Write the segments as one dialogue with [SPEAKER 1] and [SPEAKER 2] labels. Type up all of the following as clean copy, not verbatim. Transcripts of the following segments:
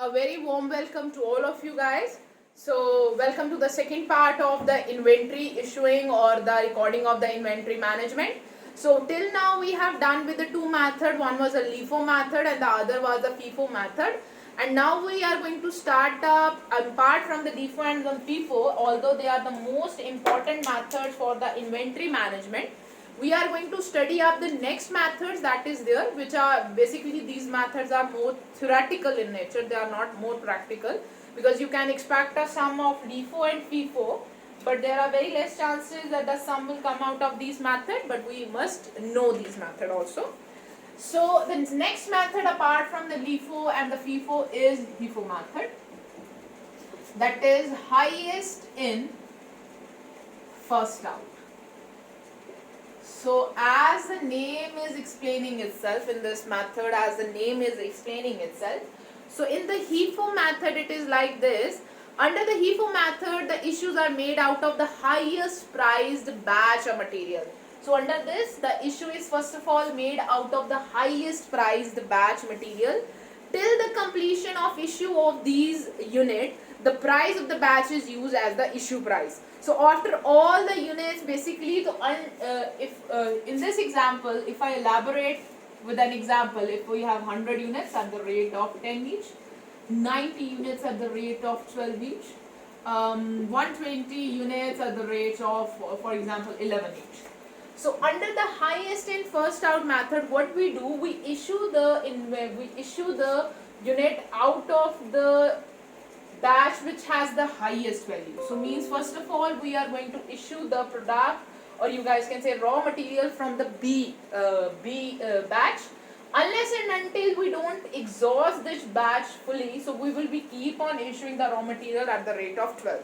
[SPEAKER 1] A very warm welcome to all of you guys. So, welcome to the second part of the inventory issuing or the recording of the inventory management. So, till now we have done with the two methods. One was a LIFO method and the other was the FIFO method. And now we are going to start apart from the LIFO and the FIFO, although they are the most important methods for the inventory management. We are going to study up the next methods that is there, which are basically these methods are more theoretical in nature. They are not more practical, because you can expect a sum of LIFO and FIFO, but there are very less chances that the sum will come out of these method, but we must know these method also. So the next method apart from the LIFO and the FIFO is FIFO method, that is highest in first out. So as the name is explaining itself in this method, as the name is explaining itself, so in the HIFO method it is like this. Under the HIFO method, the issues are made out of the highest priced batch of material. So under this, the issue is first of all made out of the highest priced batch material. Till the completion of issue of these unit, the price of the batch is used as the issue price. So after all the units, basically, in this example, if I elaborate with an example, if we have 100 units at the rate of 10 each, 90 units at the rate of 12 each, 120 units at the rate of, for example, 11 each. So under the highest in first out method, what we do, we issue the unit out of the batch which has the highest value. So means first of all we are going to issue the product, or you guys can say raw material, from the B batch, unless and until we don't exhaust this batch fully. So we will be keep on issuing the raw material at the rate of 12.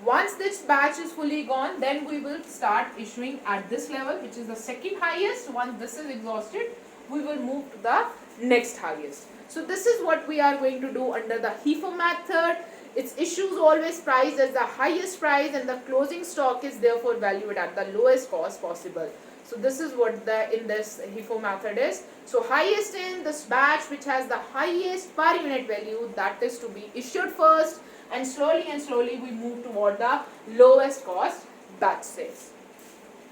[SPEAKER 1] Once this batch is fully gone, then we will start issuing at this level, which is the second highest. Once this is exhausted, we will move to the next highest. So this is what we are going to do under the HIFO method. Its issues always priced as the highest price, and the closing stock is therefore valued at the lowest cost possible. So this is what in this HIFO method is. So highest in this batch which has the highest per unit value, that is to be issued first, and slowly we move toward the lowest cost batch sales.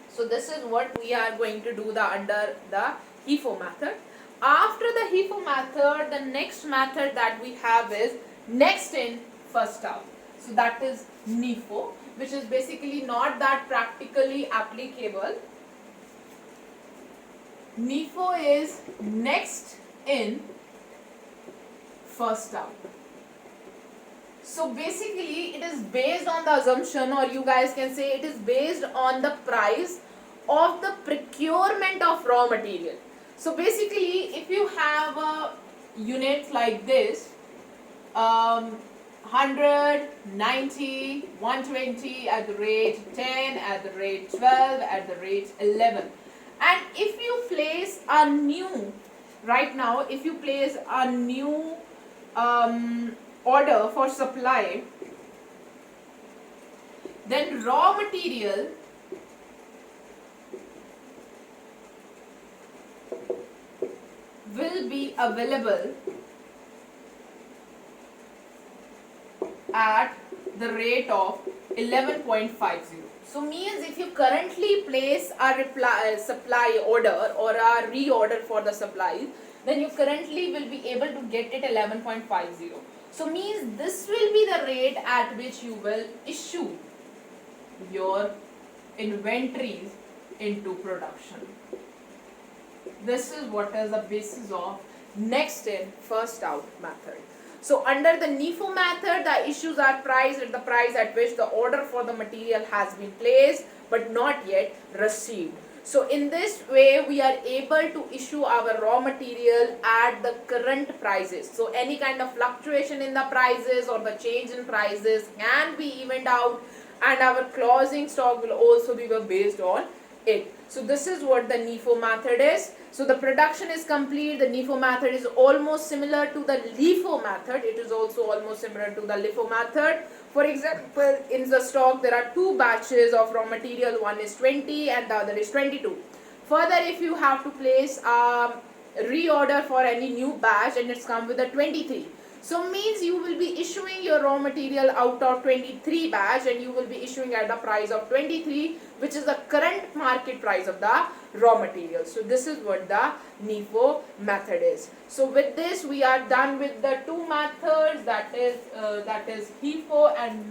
[SPEAKER 1] So this is what we are going to do under the HIFO method. After the HIFO method, the next method that we have is next in first out. So that is NIFO, which is basically not that practically applicable. NIFO is next in first out. So basically it is based on the assumption, or you guys can say it is based on the price of the procurement of raw material. So basically if you have a unit like this, 100, 90, 120 at the rate 10, at the rate 12, at the rate 11. And if you place a new, right now, if you place a new order for supply, then raw material will be available at the rate of 11.50. So means if you currently place a supply order or a reorder for the supplies, then you currently will be able to get it 11.50. So means this will be the rate at which you will issue your inventories into production. This is what is the basis of next in first out method. So under the NIFO method, the issues are priced at the price at which the order for the material has been placed but not yet received. So in this way we are able to issue our raw material at the current prices. So any kind of fluctuation in the prices or the change in prices can be evened out, and our closing stock will also be based on it. So this is what the NIFO method is. So the production is complete. The NIFO method is almost similar to the LIFO method. It is also almost similar to the LIFO method. For example, in the stock there are two batches of raw material. One is 20 and the other is 22. Further, if you have to place a reorder for any new batch and it's come with a 23. So means you will be issuing your raw material out of 23 batch and you will be issuing at the price of 23, which is the current market price of the raw material. So this is what the NIFO method is. So with this we are done with the two methods, that is HIFO and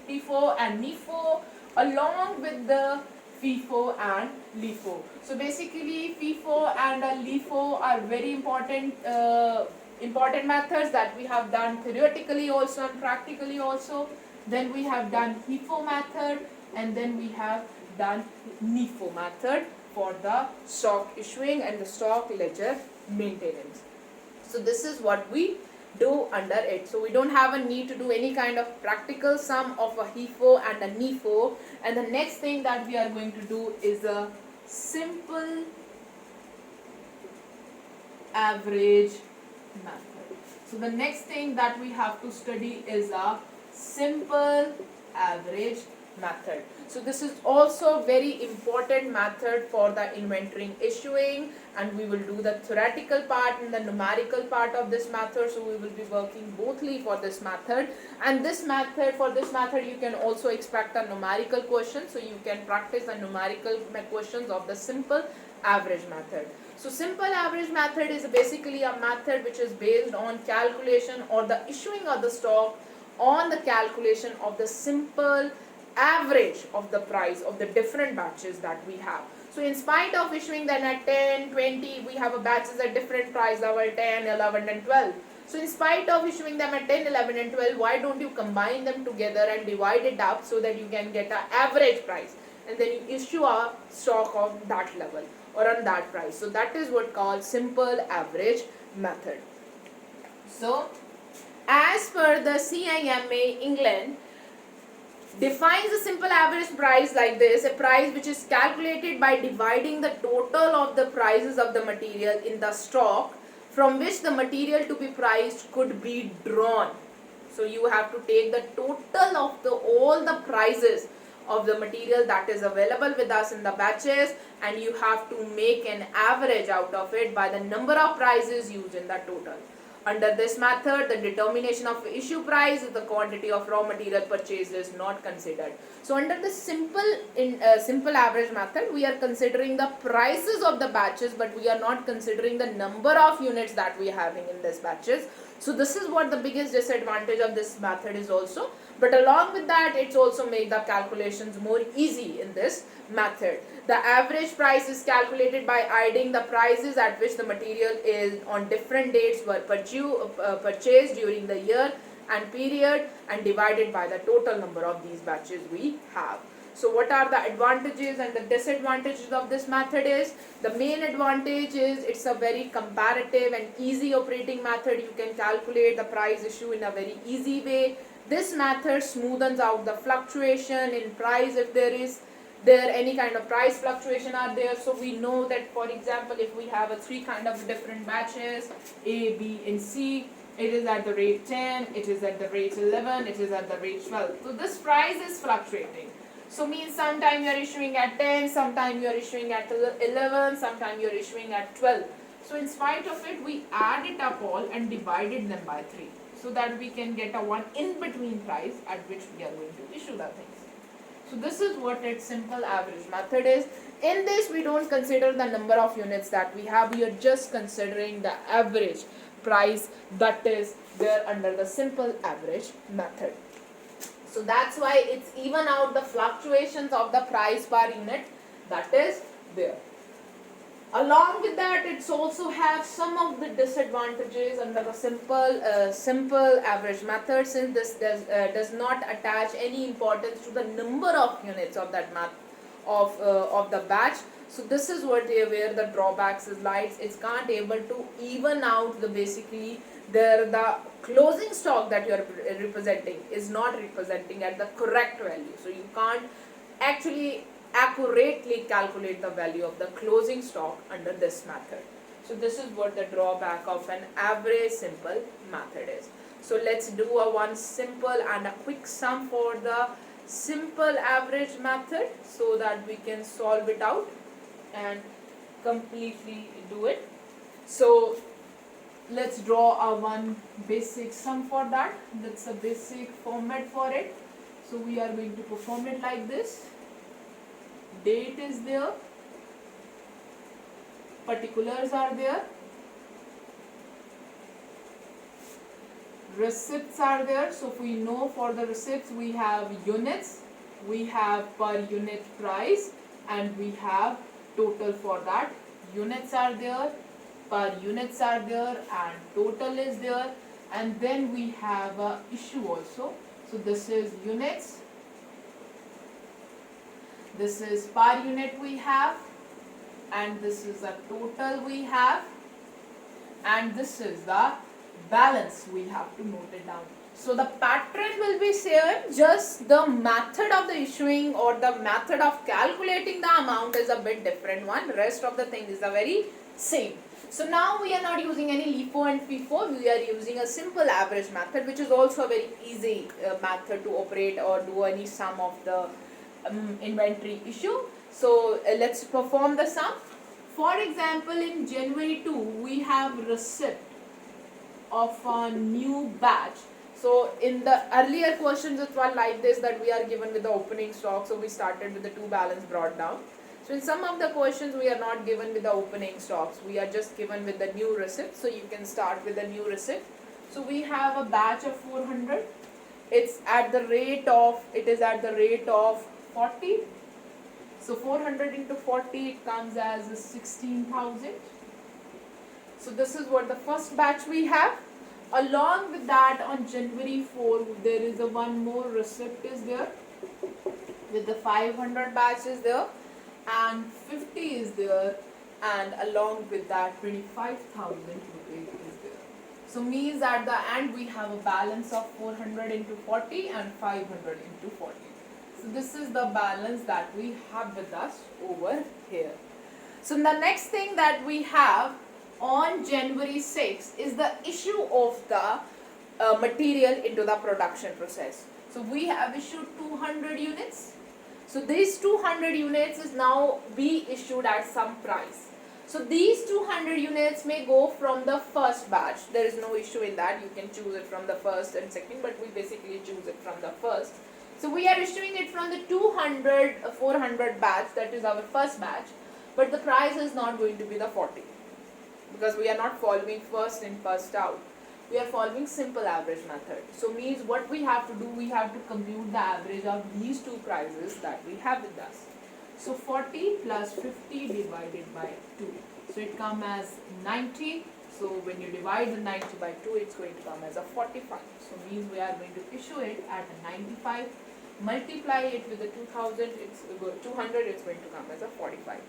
[SPEAKER 1] NIFO, along with the FIFO and LIFO. So basically FIFO and LIFO are very important methods that we have done theoretically also and practically also. Then we have done HIFO method, and then we have done NIFO method for the stock issuing and the stock ledger maintenance. So this is what we do under it. So we don't have a need to do any kind of practical sum of a HIFO and a NIFO. And the next thing that we are going to do is a simple average method. So the next thing that we have to study is a simple average method. So this is also very important method for the inventory issuing, and we will do the theoretical part and the numerical part of this method. So we will be working bothly for this method, and for this method you can also expect a numerical question, so you can practice the numerical questions of the simple average method. So simple average method is basically a method which is based on calculation or the issuing of the stock on the calculation of the simple average of the price of the different batches that we have. So in spite of issuing them at 10, 20, we have a batches at different price level 10, 11 and 12. So in spite of issuing them at 10, 11 and 12, why don't you combine them together and divide it up so that you can get an average price, and then you issue a stock of that level or on that price. So that is what called simple average method. So as per the CIMA England defines a simple average price like this: a price which is calculated by dividing the total of the prices of the material in the stock from which the material to be priced could be drawn. So you have to take the total of all the prices of the material that is available with us in the batches, and you have to make an average out of it by the number of prices used in the total. Under this method, the determination of issue price is the quantity of raw material purchased is not considered. So under the simple average method, we are considering the prices of the batches, but we are not considering the number of units that we are having in this batches. So this is what the biggest disadvantage of this method is also. But along with that, it's also made the calculations more easy in this method. The average price is calculated by adding the prices at which the material is on different dates were purchased during the year and period, and divided by the total number of these batches we have. So what are the advantages and the disadvantages of this method is? The main advantage is it's a very comparative and easy operating method. You can calculate the price issue in a very easy way. This method smoothens out the fluctuation in price if there any kind of price fluctuation are there. So we know that, for example, if we have a three kind of different batches, A, B and C, it is at the rate 10, it is at the rate 11, it is at the rate 12. So this price is fluctuating. So means sometime you are issuing at 10, sometime you are issuing at 11, sometime you are issuing at 12. So in spite of it, we add it up all and divided them by 3, so that we can get a one in between price at which we are going to issue the things. So this is what its simple average method is. In this, we don't consider the number of units that we have. We are just considering the average price that is there under the simple average method. So that's why it's even out the fluctuations of the price per unit that is there. Along with that, it's also have some of the disadvantages under the simple average method, since this does not attach any importance to the number of units of that of the batch. So this is where the drawbacks is lies. It can't able to even out the basically the closing stock that you are representing is not representing at the correct value. So you can't actually accurately calculate the value of the closing stock under this method. So this is what the drawback of an average simple method is. So let's do a one simple and a quick sum for the simple average method so that we can solve it out and completely do it. So let's draw a one basic sum for that. That's a basic format for it. So we are going to perform it like this. Date is there, particulars are there, receipts are there. So if we know for the receipts we have units, we have per unit price, and we have total for that. Units are there, per units are there, and total is there. And then we have a issue also. So this is units, this is per unit we have, and this is a total we have, and this is the balance. We have to note it down. So the pattern will be same, just the method of the issuing or the method of calculating the amount is a bit different one. Rest of the thing is the very same. So now we are not using any LIFO and FIFO, we are using a simple average method, which is also a very easy method to operate or do any sum of the inventory issue. So let's perform the sum. For example, in January 2, we have receipt of a new batch. So in the earlier questions it was like this, that we are given with the opening stock, so we started with the two balance brought down. So in some of the questions we are not given with the opening stocks, we are just given with the new receipt. So you can start with the new receipt. So we have a batch of 400. It's at the rate of 40. So 400 into 40, it comes as 16,000. So this is what the first batch we have. Along with that, on January 4, there is a one more receipt is there with the 500 batches there, and 50 is there, and along with that 25,000 rupees is there. So means at the end we have a balance of 400 into 40 and 500 into 40. So this is the balance that we have with us over here. So the next thing that we have on January 6 is the issue of the material into the production process. So we have issued 200 units. So these 200 units is now be issued at some price. So these 200 units may go from the first batch. There is no issue in that. You can choose it from the first and second, but we basically choose it from the first. So we are issuing it from the 400 batch, that is our first batch, but the price is not going to be the 40. Because we are not following first in, first out. We are following simple average method. So means what we have to do, we have to compute the average of these two prices that we have with us. So 40 plus 50 divided by 2. So it comes as 90. So when you divide the 90 by 2, it's going to come as a 45. So means we are going to issue it at a 95. Multiply it with the 200, it's going to come as a 45.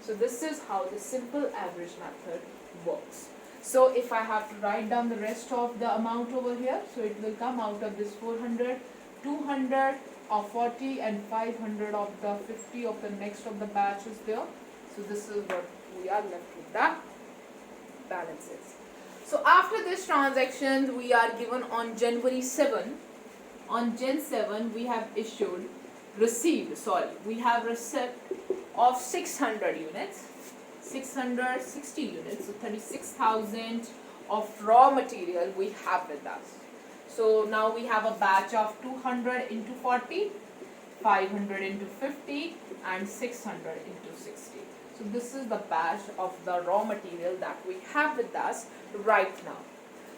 [SPEAKER 1] So this is how the simple average method works. So if I have to write down the rest of the amount over here, so it will come out of this 400, 200 of 40 and 500 of the 50 of the next of the batch is there. So this is what we are left with, the balances. So after this transaction we are given on January 7. On Gen 7 we have we have receipt of 600 units, 660 units, so 36,000 of raw material we have with us. So now we have a batch of 200 into 40, 500 into 50 and 600 into 60. So this is the batch of the raw material that we have with us right now.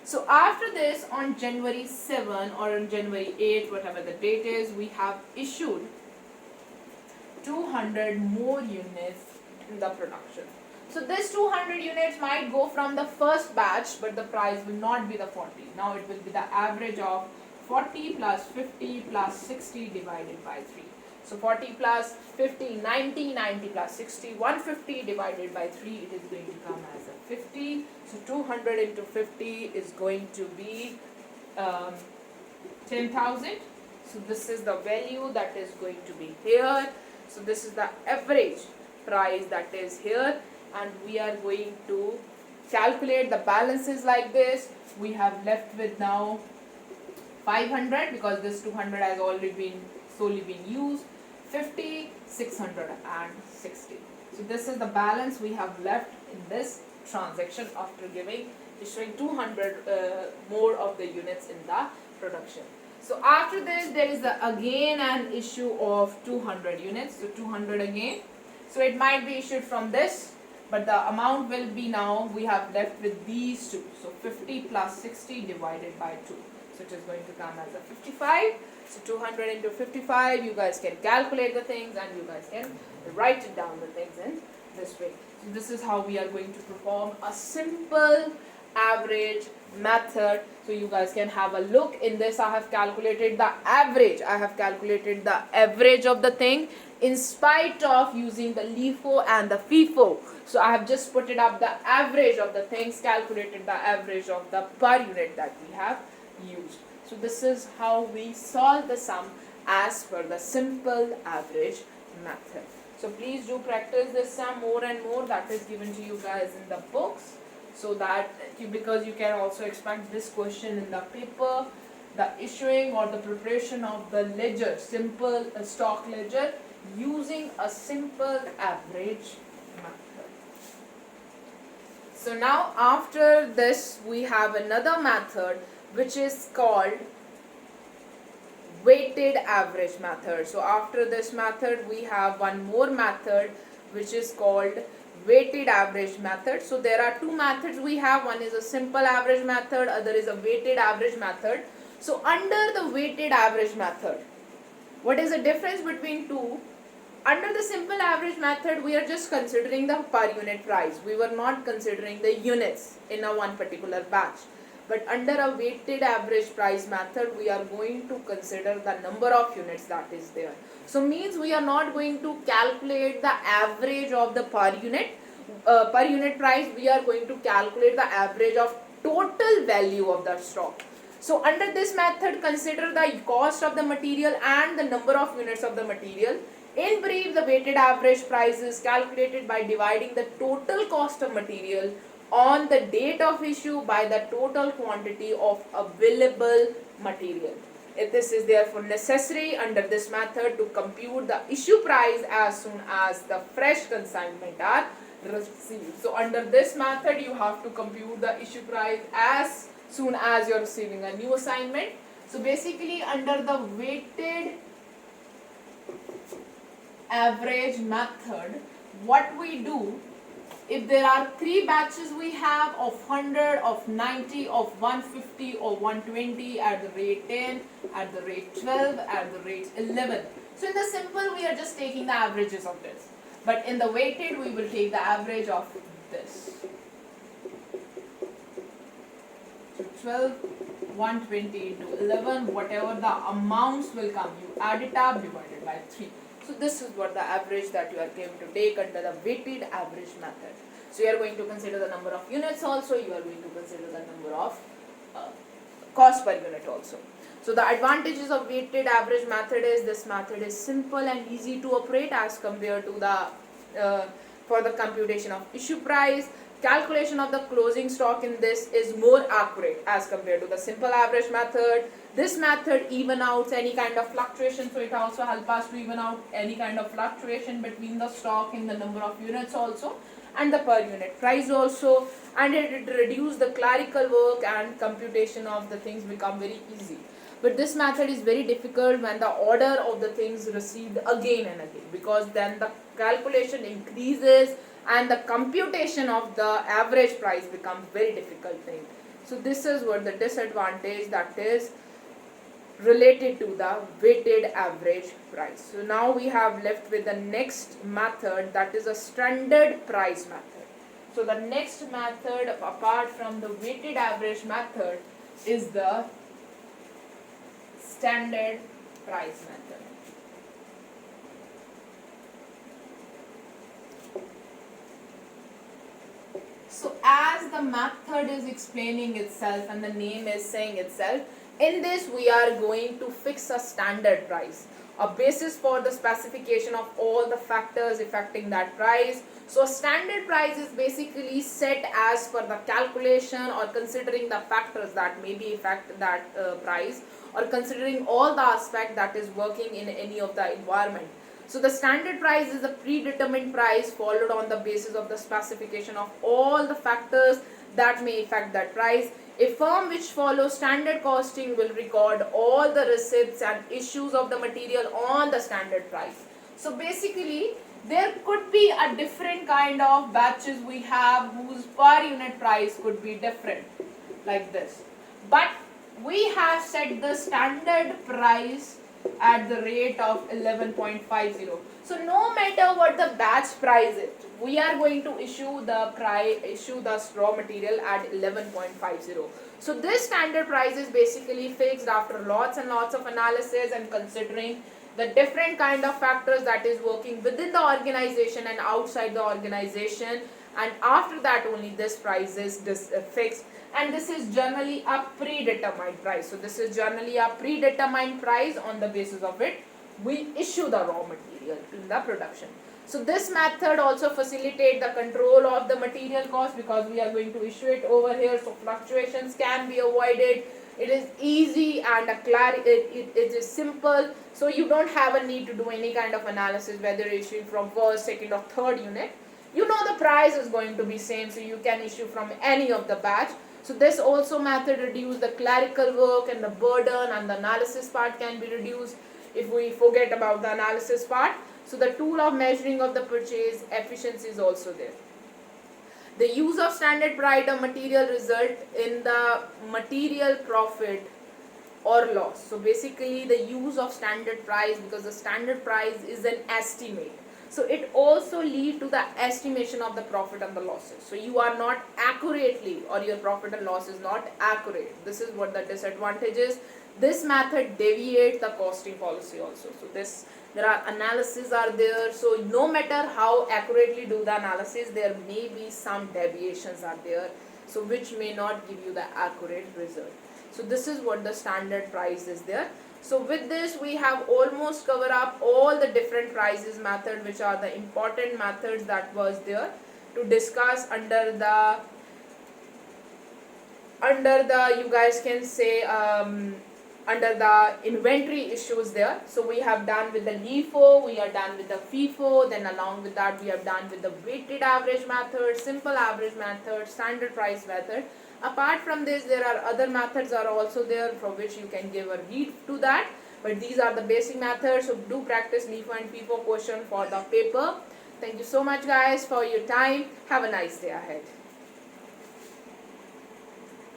[SPEAKER 1] So after this, on January 7 or on January 8, whatever the date is, we have issued 200 more units in the production. So this 200 units might go from the first batch, but the price will not be the 40. Now it will be the average of 40 plus 50 plus 60 divided by 3. So 40 plus 50, 90, 90 plus 60, 150 divided by 3, it is going to come as a 50. So 200 into 50 is going to be 10,000. So this is the value that is going to be here. So this is the average price that is here, and we are going to calculate the balances like this. We have left with now 500 because this 200 has already solely been used, 50, 600 and 60. So this is the balance we have left in this transaction after giving issuing 200 more of the units in the production. So after this, there is again an issue of 200 units. So 200 again. So it might be issued from this, but the amount will be now, we have left with these two. So 50 plus 60 divided by 2. So it is going to come as a 55. So 200 into 55, you guys can calculate the things and you guys can write it down the things in this way. So this is how we are going to perform a simple average method. So you guys can have a look in this. I have calculated the average. I have calculated the average of the thing in spite of using the LIFO and the FIFO. So I have just put it up the average of the things, calculated the average of the per unit that we have used. So this is how we solve the sum as per the simple average method. So please do practice this sum more and more. That is given to you guys in the books, so that because you can also expect this question in the paper, the issuing or the preparation of the ledger, simple stock ledger using a simple average method. So now after this we have another method which is called weighted average method. So after this method we have one more method which is called weighted average method. So there are two methods we have. One is a simple average method, other is a weighted average method. So under the weighted average method, what is the difference between two? Under the simple average method, we are just considering the per unit price. We were not considering the units in a one particular batch. But under a weighted average price method, we are going to consider the number of units that is there. So means we are not going to calculate the average of the per unit price. We are going to calculate the average of total value of the stock. So under this method, consider the cost of the material and the number of units of the material. In brief, the weighted average price is calculated by dividing the total cost of material on the date of issue by the total quantity of available material. If this is therefore necessary under this method to compute the issue price as soon as the fresh consignment are received. So under this method you have to compute the issue price as soon as you are receiving a new assignment. So basically under the weighted average method, what we do, if there are three batches we have of 100, of 90, of 150 or 120 at the rate 10, at the rate 12, at the rate 11. So in the simple we are just taking the averages of this. But in the weighted we will take the average of this. So 12, 120 into 11, whatever the amounts will come, you add it up divided by 3. So this is what the average that you are going to take under the weighted average method. So you are going to consider the number of units also, you are going to consider the number of cost per unit also. So the advantages of weighted average method is this method is simple and easy to operate as compared to the for the computation of issue price. Calculation of the closing stock in this is more accurate as compared to the simple average method. This method even out any kind of fluctuation, so it also helps us to even out any kind of fluctuation between the stock in the number of units also and the per unit price also, and it reduces the clerical work and computation of the things become very easy. But this method is very difficult when the order of the things received again and again, because then the calculation increases and the computation of the average price becomes very difficult thing. So this is what the disadvantage that is related to the weighted average price. So now we have left with the next method, that is a standard price method. So the next method apart from the weighted average method is the standard price method. So as the method is explaining itself and the name is saying itself, in this we are going to fix a standard price, a basis for the specification of all the factors affecting that price. So a standard price is basically set as per the calculation or considering the factors that maybe affect that price, or considering all the aspect that is working in any of the environment. So the standard price is a predetermined price followed on the basis of the specification of all the factors that may affect that price. A firm which follows standard costing will record all the receipts and issues of the material on the standard price. So basically, there could be a different kind of batches we have whose per unit price could be different, like this. But we have set the standard price at the rate of 11.50. So no matter what the batch price is, we are going to issue the raw material at 11.50. So this standard price is basically fixed after lots and lots of analysis and considering the different kind of factors that is working within the organization and outside the organization, and after that only this price is fixed, and this is generally a predetermined price. So this is generally a predetermined price. On the basis of it we issue the raw material in the production. So this method also facilitate the control of the material cost because we are going to issue it over here, so fluctuations can be avoided. It is easy and it is simple, so you don't have a need to do any kind of analysis whether issuing from first, second or third unit. You know the price is going to be same, so you can issue from any of the batch. So this also method reduce the clerical work and the burden, and the analysis part can be reduced if we forget about the analysis part. So the tool of measuring of the purchase efficiency is also there. The use of standard price of material result in the material profit or loss. So basically the use of standard price, because the standard price is an estimate, so it also lead to the estimation of the profit and the losses. So you are not accurately, or your profit and loss is not accurate. This is what the disadvantage is. This method deviates the costing policy also. So there are analyses are there, so no matter how accurately do the analysis, there may be some deviations are there, so which may not give you the accurate result. So this is what the standard price is there. So with this we have almost covered up all the different prices method, which are the important methods that was there to discuss under the you guys can say under the inventory issues there. So we have done with the LIFO, we are done with the FIFO, then along with that we have done with the weighted average method, simple average method, standard price method. Apart from this, there are other methods are also there for which you can give a read to that, but these are the basic methods. So do practice LIFO and FIFO question for the paper. Thank you so much guys for your time. Have a nice day ahead.